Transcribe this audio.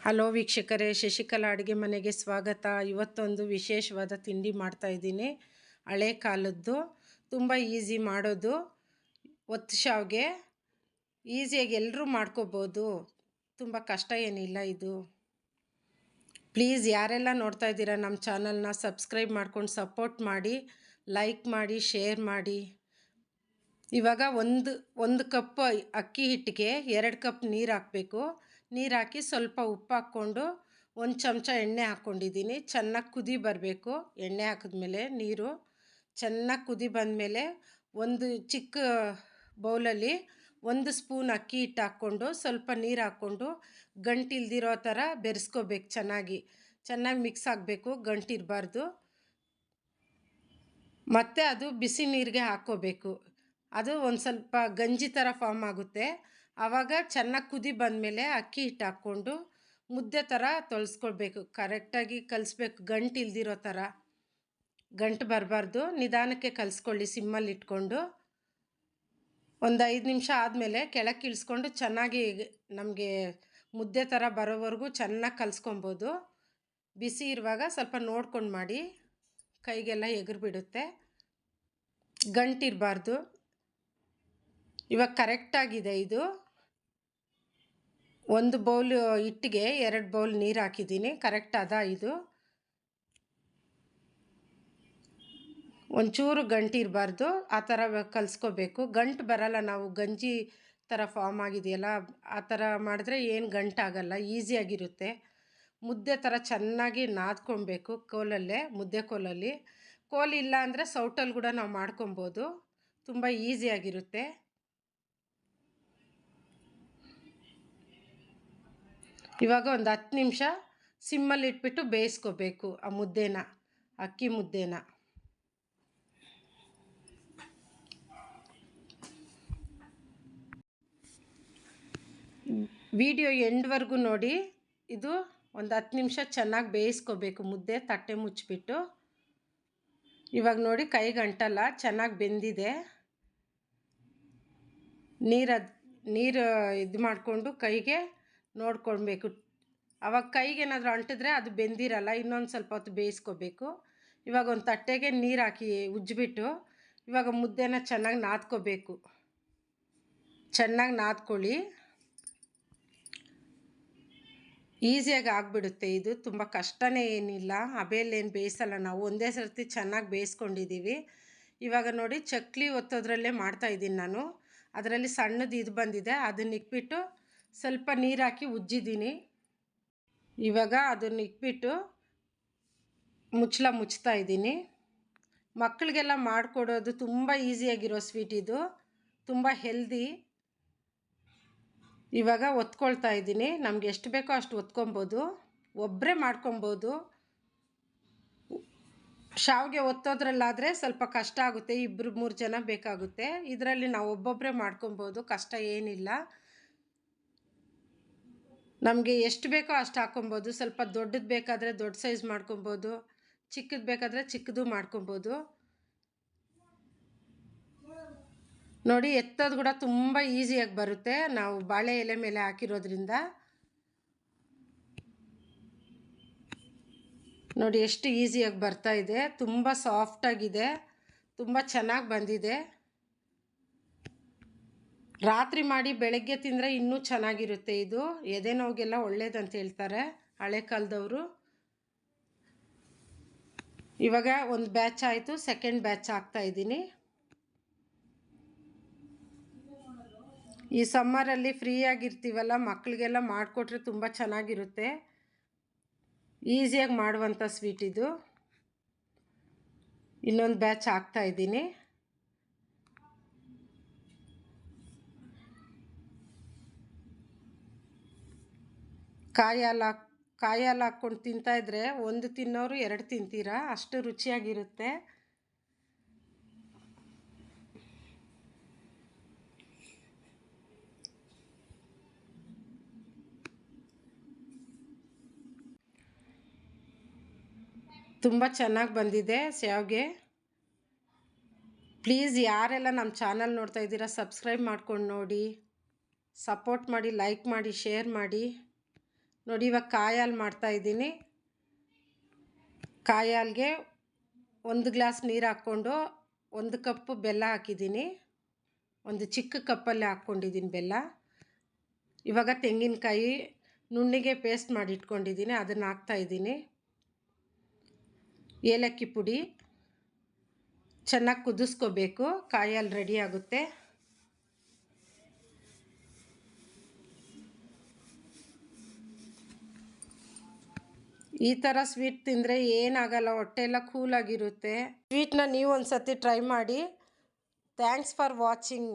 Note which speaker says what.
Speaker 1: Hello ವೀಕ್ಷಕರೇ, ಶಶಿಕಲಾ ಅಡುಗೆ ಮನೆಗೆ ಸ್ವಾಗತ. ಇವತ್ತೊಂದು ವಿಶೇಷವಾದ ತಿಂಡಿ ಮಾಡ್ತಾಯಿದ್ದೀನಿ. ಹಳೆ ಕಾಲದ್ದು, ತುಂಬ ಈಸಿ ಮಾಡೋದು. ಒತ್ತು ಶಾವಿಗೆ ಈಸಿಯಾಗಿ ಎಲ್ಲರೂ ಮಾಡ್ಕೋಬೋದು, ತುಂಬ ಕಷ್ಟ ಏನಿಲ್ಲ ಇದು. ಪ್ಲೀಸ್ ಯಾರೆಲ್ಲ ನೋಡ್ತಾ ಇದ್ದೀರಾ ನಮ್ಮ ಚಾನಲ್ನ ಸಬ್ಸ್ಕ್ರೈಬ್ ಮಾಡ್ಕೊಂಡು ಸಪೋರ್ಟ್ ಮಾಡಿ, ಲೈಕ್ ಮಾಡಿ, ಶೇರ್ ಮಾಡಿ. ಇವಾಗ ಒಂದು ಕಪ್ ಅಕ್ಕಿ ಹಿಟ್ಟಿಗೆ 2 ಕಪ್ ನೀರು ಹಾಕಬೇಕು. ನೀರು ಹಾಕಿ ಸ್ವಲ್ಪ ಉಪ್ಪು ಹಾಕ್ಕೊಂಡು 1 ಚಮಚ ಎಣ್ಣೆ ಹಾಕ್ಕೊಂಡಿದ್ದೀನಿ. ಚೆನ್ನಾಗಿ ಕುದಿ ಬರಬೇಕು. ಎಣ್ಣೆ ಹಾಕಿದ್ಮೇಲೆ ನೀರು ಚೆನ್ನಾಗಿ ಕುದಿ ಬಂದಮೇಲೆ ಒಂದು ಚಿಕ್ಕ ಬೌಲಲ್ಲಿ 1 ಸ್ಪೂನ್ ಅಕ್ಕಿ ಹಿಟ್ಟು ಹಾಕ್ಕೊಂಡು ಸ್ವಲ್ಪ ನೀರು ಹಾಕ್ಕೊಂಡು ಗಂಟಿಲ್ದಿರೋ ಥರ ಬೆರೆಸ್ಕೋಬೇಕು. ಚೆನ್ನಾಗಿ ಮಿಕ್ಸ್ ಆಗಬೇಕು, ಗಂಟಿರಬಾರ್ದು. ಮತ್ತು ಅದು ಬಿಸಿ ನೀರಿಗೆ ಹಾಕ್ಕೋಬೇಕು. ಅದು ಒಂದು ಸ್ವಲ್ಪ ಗಂಜಿ ಥರ ಫಾರ್ಮ್ ಆಗುತ್ತೆ. ಆವಾಗ ಚೆನ್ನಾಗಿ ಕುದಿ ಬಂದಮೇಲೆ ಅಕ್ಕಿ ಹಿಟ್ಟು ಹಾಕ್ಕೊಂಡು ಮುದ್ದೆ ಥರ ತೊಳ್ಸ್ಕೊಳ್ಬೇಕು. ಕರೆಕ್ಟಾಗಿ ಕಲಿಸ್ಬೇಕು, ಗಂಟು ಇಲ್ದಿರೋ ಥರ. ಗಂಟು ಬರಬಾರ್ದು. ನಿಧಾನಕ್ಕೆ ಕಲಿಸ್ಕೊಳ್ಳಿ ಸಿಮ್ಮಲ್ಲಿ ಇಟ್ಕೊಂಡು. ಒಂದು 5 ನಿಮಿಷ ಆದಮೇಲೆ ಕೆಳಗೆ ಇಳಿಸ್ಕೊಂಡು ಚೆನ್ನಾಗಿ ನಮಗೆ ಮುದ್ದೆ ಥರ ಬರೋವರೆಗೂ ಚೆನ್ನಾಗಿ ಕಲಿಸ್ಕೊಬೋದು. ಬಿಸಿ ಇರುವಾಗ ಸ್ವಲ್ಪ ನೋಡ್ಕೊಂಡು ಮಾಡಿ, ಕೈಗೆಲ್ಲ ಎಗರ್ಬಿಡುತ್ತೆ. ಗಂಟಿರಬಾರ್ದು. ಇವಾಗ ಕರೆಕ್ಟಾಗಿದೆ ಇದು. 1 ಬೌಲ್ ಹಿಟ್ಟಿಗೆ 2 ಬೌಲ್ ನೀರು ಹಾಕಿದ್ದೀನಿ. ಕರೆಕ್ಟ್ ಅದ ಇದು. ಒಂಚೂರು ಗಂಟು ಇರಬಾರ್ದು, ಆ ಥರ ಕಲಿಸ್ಕೋಬೇಕು. ಗಂಟು ಬರಲ್ಲ, ನಾವು ಗಂಜಿ ಥರ ಫಾರ್ಮ್ ಆಗಿದೆಯಲ್ಲ ಆ ಥರ ಮಾಡಿದ್ರೆ ಏನು ಗಂಟಾಗಲ್ಲ, ಈಸಿಯಾಗಿರುತ್ತೆ. ಮುದ್ದೆ ಥರ ಚೆನ್ನಾಗಿ ನಾದ್ಕೊಬೇಕು ಕೋಲಲ್ಲೇ, ಮುದ್ದೆ ಕೋಲಲ್ಲಿ. ಕೋಲು ಇಲ್ಲ ಅಂದರೆ ಸೌಟಲ್ಲಿ ಕೂಡ ನಾವು ಮಾಡ್ಕೊಬೋದು, ತುಂಬ ಈಸಿಯಾಗಿರುತ್ತೆ. ಇವಾಗ ಒಂದು 10 ನಿಮಿಷ ಸಿಮ್ಮಲ್ಲಿ ಇಟ್ಬಿಟ್ಟು ಬೇಯಿಸ್ಕೋಬೇಕು ಆ ಮುದ್ದೆನ, ಅಕ್ಕಿ ಮುದ್ದೆನ. ವಿಡಿಯೋ ಎಂಡ್ವರೆಗೂ ನೋಡಿ. ಇದು ಒಂದು 10 ನಿಮಿಷ ಚೆನ್ನಾಗಿ ಬೇಯಿಸ್ಕೋಬೇಕು ಮುದ್ದೆ, ತಟ್ಟೆ ಮುಚ್ಚಿಬಿಟ್ಟು. ಇವಾಗ ನೋಡಿ, ಕೈಗೆ ಅಂಟಲ್ಲ, ಚೆನ್ನಾಗಿ ಬೆಂದಿದೆ. ನೀರು ಇದು ಮಾಡಿಕೊಂಡು ಕೈಗೆ ನೋಡ್ಕೊಳ್ಬೇಕು. ಆವಾಗ ಕೈಗೇನಾದರೂ ಅಂಟಿದ್ರೆ ಅದು ಬೆಂದಿರಲ್ಲ, ಇನ್ನೊಂದು ಸ್ವಲ್ಪ ಹೊತ್ತು ಬೇಯಿಸ್ಕೋಬೇಕು. ಇವಾಗ ಒಂದು ತಟ್ಟೆಗೆ ನೀರು ಹಾಕಿ ಉಜ್ಜಿಬಿಟ್ಟು ಇವಾಗ ಮುದ್ದೆನ ಚೆನ್ನಾಗಿ ನಾದ್ಕೋಬೇಕು. ಚೆನ್ನಾಗಿ ನಾದ್ಕೊಳ್ಳಿ, ಈಸಿಯಾಗಿ ಆಗಿಬಿಡುತ್ತೆ ಇದು. ತುಂಬ ಕಷ್ಟನೇ ಏನಿಲ್ಲ. ಹಬೆಯಲ್ಲೇನು ಬೇಯಿಸಲ್ಲ ನಾವು, ಒಂದೇ ಸರ್ತಿ ಚೆನ್ನಾಗಿ ಬೇಯಿಸ್ಕೊಂಡಿದ್ದೀವಿ. ಇವಾಗ ನೋಡಿ, ಚಕ್ಲಿ ಒತ್ತೋದ್ರಲ್ಲೇ ಮಾಡ್ತಾಯಿದ್ದೀನಿ ನಾನು. ಅದರಲ್ಲಿ ಸಣ್ಣದು ಇದು ಬಂದಿದೆ, ಅದನ್ನ ಇಕ್ಬಿಟ್ಟು ಸ್ವಲ್ಪ ನೀರು ಹಾಕಿ ಉಜ್ಜಿದ್ದೀನಿ. ಇವಾಗ ಅದನ್ನು ಇಕ್ಬಿಟ್ಟು ಮುಚ್ತಾ ಇದ್ದೀನಿ. ಮಕ್ಕಳಿಗೆಲ್ಲ ಮಾಡಿಕೊಡೋದು ತುಂಬ ಈಸಿಯಾಗಿರೋ ಸ್ವೀಟ್ ಇದು, ತುಂಬ ಹೆಲ್ದಿ. ಇವಾಗ ಒತ್ಕೊಳ್ತಾ ಇದ್ದೀನಿ. ನಮ್ಗೆ ಎಷ್ಟು ಬೇಕೋ ಅಷ್ಟು ಒತ್ಕೊಬೋದು, ಒಬ್ಬರೇ ಮಾಡ್ಕೊಬೋದು. ಶಾವಿಗೆ ಒತ್ತೋದ್ರಲ್ಲಾದರೆ ಸ್ವಲ್ಪ ಕಷ್ಟ ಆಗುತ್ತೆ, 2-3 ಜನ ಬೇಕಾಗುತ್ತೆ. ಇದರಲ್ಲಿ ನಾವು ಒಬ್ಬೊಬ್ಬರೇ ಮಾಡ್ಕೊಬೋದು, ಕಷ್ಟ ಏನಿಲ್ಲ. ನಮಗೆ ಎಷ್ಟು ಬೇಕೋ ಅಷ್ಟು ಹಾಕ್ಕೊಬೋದು. ಸ್ವಲ್ಪ ದೊಡ್ಡದು ಬೇಕಾದರೆ ದೊಡ್ಡ ಸೈಜ್ ಮಾಡ್ಕೊಬೋದು, ಚಿಕ್ಕದು ಬೇಕಾದರೆ ಚಿಕ್ಕದು ಮಾಡ್ಕೊಬೋದು. ನೋಡಿ, ಎತ್ತೋದು ಕೂಡ ತುಂಬ ಈಸಿಯಾಗಿ ಬರುತ್ತೆ, ನಾವು ಬಾಳೆ ಎಲೆ ಮೇಲೆ ಹಾಕಿರೋದ್ರಿಂದ. ನೋಡಿ ಎಷ್ಟು ಈಸಿಯಾಗಿ ಬರ್ತಾ ಇದೆ, ತುಂಬ ಸಾಫ್ಟಾಗಿದೆ, ತುಂಬ ಚೆನ್ನಾಗಿ ಬಂದಿದೆ. ರಾತ್ರಿ ಮಾಡಿ ಬೆಳಗ್ಗೆ ತಿಂದರೆ ಇನ್ನೂ ಚೆನ್ನಾಗಿರುತ್ತೆ ಇದು. ಎದೆ ನೋವಿಗೆಲ್ಲ ಒಳ್ಳೇದಂತ ಹೇಳ್ತಾರೆ ಹಳೆ ಕಾಲದವರು. ಇವಾಗ ಒಂದು ಬ್ಯಾಚ್ ಆಯಿತು, ಸೆಕೆಂಡ್ ಬ್ಯಾಚ್ ಹಾಕ್ತಾಯಿದ್ದೀನಿ. ಈ ಸಮ್ಮರಲ್ಲಿ ಫ್ರೀಯಾಗಿರ್ತೀವಲ್ಲ, ಮಕ್ಕಳಿಗೆಲ್ಲ ಮಾಡಿಕೊಟ್ರೆ ತುಂಬ ಚೆನ್ನಾಗಿರುತ್ತೆ. ಈಸಿಯಾಗಿ ಮಾಡುವಂಥ ಸ್ವೀಟ್ ಇದು. ಇನ್ನೊಂದು ಬ್ಯಾಚ್ ಹಾಕ್ತಾಯಿದ್ದೀನಿ. ಕಾಯಿ ಹಾಲು ಹಾಕ್ಕೊಂಡು ತಿಂತಾಯಿದ್ರೆ ಒಂದು ತಿನ್ನೋರು 2 ತಿಂತೀರಾ, ಅಷ್ಟು ರುಚಿಯಾಗಿರುತ್ತೆ. ತುಂಬ ಚೆನ್ನಾಗಿ ಬಂದಿದೆ ಶಾವಿಗೆ. ಪ್ಲೀಸ್ ಯಾರೆಲ್ಲ ನಮ್ಮ ಚಾನಲ್ ನೋಡ್ತಾ ಇದ್ದೀರಾ ಸಬ್ಸ್ಕ್ರೈಬ್ ಮಾಡ್ಕೊಂಡು ನೋಡಿ, ಸಪೋರ್ಟ್ ಮಾಡಿ, ಲೈಕ್ ಮಾಡಿ, ಶೇರ್ ಮಾಡಿ. ನೋಡಿ ಇವಾಗ ಕಾಯಿ ಹಾಲು ಮಾಡ್ತಾಯಿದ್ದೀನಿ. ಕಾಯಿ ಹಾಲಿಗೆ 1 ಗ್ಲಾಸ್ ನೀರು ಹಾಕ್ಕೊಂಡು 1 ಕಪ್ಪು ಬೆಲ್ಲ ಹಾಕಿದ್ದೀನಿ. ಒಂದು ಚಿಕ್ಕ ಕಪ್ಪಲ್ಲಿ ಹಾಕ್ಕೊಂಡಿದ್ದೀನಿ ಬೆಲ್ಲ. ಇವಾಗ ತೆಂಗಿನಕಾಯಿ ನುಣ್ಣಿಗೆ ಪೇಸ್ಟ್ ಮಾಡಿ ಇಟ್ಕೊಂಡಿದ್ದೀನಿ, ಅದನ್ನು ಹಾಕ್ತಾಯಿದ್ದೀನಿ. ಏಲಕ್ಕಿ ಪುಡಿ ಚೆನ್ನಾಗಿ ಕುದಿಸ್ಕೋಬೇಕು, ಕಾಯಿ ಹಾಲು ರೆಡಿ ಆಗುತ್ತೆ. ಈ ಥರ ಸ್ವೀಟ್ ತಿಂದರೆ ಏನಾಗಲ್ಲ, ಹೊಟ್ಟೆ ಎಲ್ಲ ಕೂಲಾಗಿರುತ್ತೆ. ಸ್ವೀಟ್ನ ನೀವು ಒಂದು ಸತಿ ಟ್ರೈ ಮಾಡಿ. Thanks for watching.